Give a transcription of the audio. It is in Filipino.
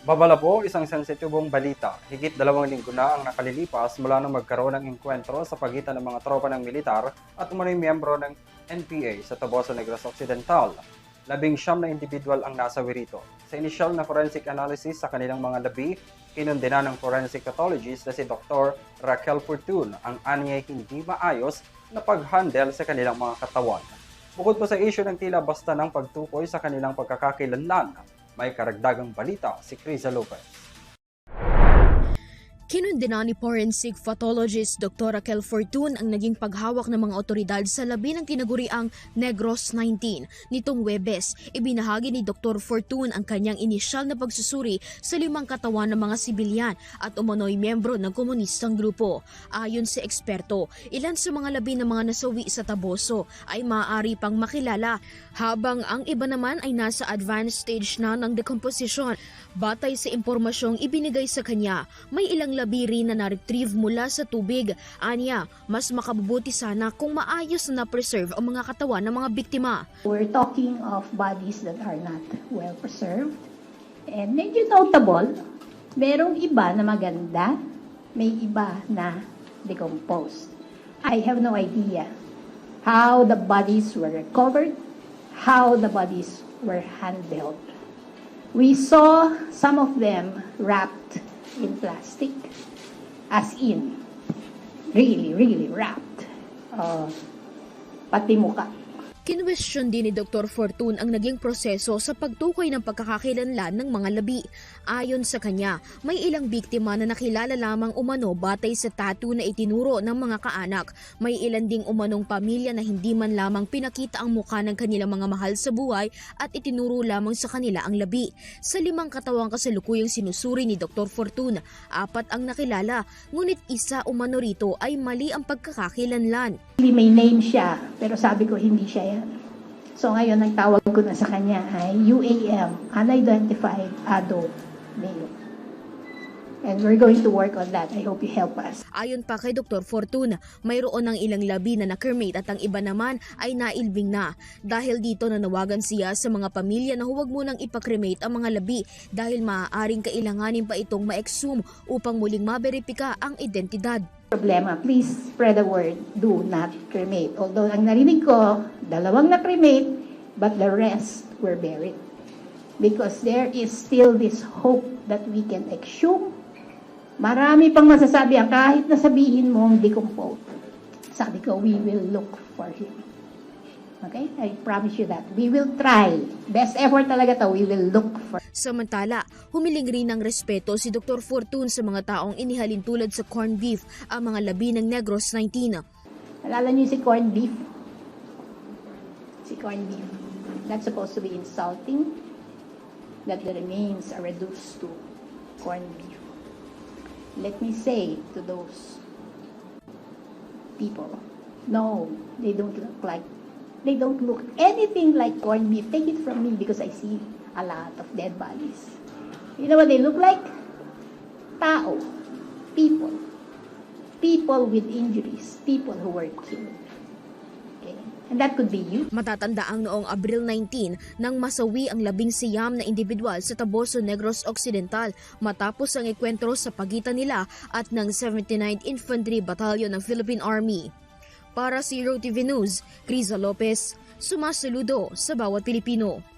Babala po, isang sensitibong balita. Higit 2 linggo na ang nakalilipas mula nang magkaroon ng engkwentro sa pagitan ng mga tropa ng militar at umano'y miyembro ng NPA sa Tabosa Negros Occidental. 19 na individual ang nasawi rito. Sa inisyal na forensic analysis sa kanilang mga labi, kinundena ng forensic pathologist na si Dr. Raquel Fortun ang anyay hindi maayos na pag-handle sa kanilang mga katawan. Bukod pa sa issue ng tila basta ng pagtukoy sa kanilang pagkakakilanlan, may karagdagang balita si Criza Lopez. Kinundena ni forensic pathologist Dr. Raquel Fortun ang naging paghawak ng mga otoridad sa labi ng tinaguriang Negros 19. Nitong Huwebes, ibinahagi ni Dr. Fortun ang kanyang inisyal na pagsusuri sa 5 katawan ng mga sibilyan at umano'y miyembro ng komunistang grupo. Ayon sa eksperto, ilan sa mga labi ng mga nasawi sa Taboso ay maaari pang makilala, habang ang iba naman ay nasa advanced stage na ng decomposition. Batay sa impormasyong ibinigay sa kanya, may ilang labi rin na na-retrieve mula sa tubig. Anya, mas makabubuti sana kung maayos na na-preserve ang mga katawan ng mga biktima. We're talking of bodies that are not well preserved and medyo notable. Merong iba na maganda, may iba na decomposed. I have no idea how the bodies were recovered, how the bodies were handled. We saw some of them wrapped in plastic, as in, really wrapped. Pati muka. Kinwestiyon din ni Dr. Fortun ang naging proseso sa pagtukoy ng pagkakakilanlan ng mga labi. Ayon sa kanya, may ilang biktima na nakilala lamang umano batay sa tattoo na itinuro ng mga kaanak. May ilan ding umanong pamilya na hindi man lamang pinakita ang mukha ng kanilang mga mahal sa buhay at itinuro lamang sa kanila ang labi. Sa 5 katawang kasalukuyang sinusuri ni Dr. Fortun, 4 ang nakilala, ngunit isa umano rito ay mali ang pagkakakilanlan. May name siya, pero sabi ko hindi siya yan. So ngayon, ang tawag ko na sa kanya ay UAM, Unidentified Adult Male. And we're going to work on that. I hope you help us. Ayon pa kay Dr. Fortun, mayroon ng ilang labi na na-cremate at ang iba naman ay nailbing na. Dahil dito nanawagan siya sa mga pamilya na huwag munang ipakremate ang mga labi dahil maaaring kailanganin pa itong ma-exhume upang muling maberipika ang identidad. Problema, please spread the word, do not cremate. Although ang narinig ko, 2 na-cremate, but the rest were buried. Because there is still this hope that we can exhume. Marami pang masasabi kahit na sabihin mong decompose. Sabi ko, we will look for him. Okay? I promise you that. We will try. Best effort talaga to. We will look for. Samantala, humiling rin ng respeto si Dr. Fortun sa mga taong inihalin tulad sa corned beef ang mga labi ng Negros 19. Alala niyo si corned beef? Si corned beef. That's supposed to be insulting that the remains are reduced to corned beef. Let me say to those people, no, they don't look anything like corned beef. Take it from me because I see a lot of dead bodies. You know what they look like? Tao. People with injuries. People who were killed. Okay? And that could be you. Matatandaang noong Abril 19 nang masawi ang 19 na individual sa Taboso Negros Occidental matapos ang ikwentro sa pagitan nila at ng 79th Infantry Battalion ng Philippine Army. Para sa Zero TV News, Criza Lopez, sumasaludo sa bawat Pilipino.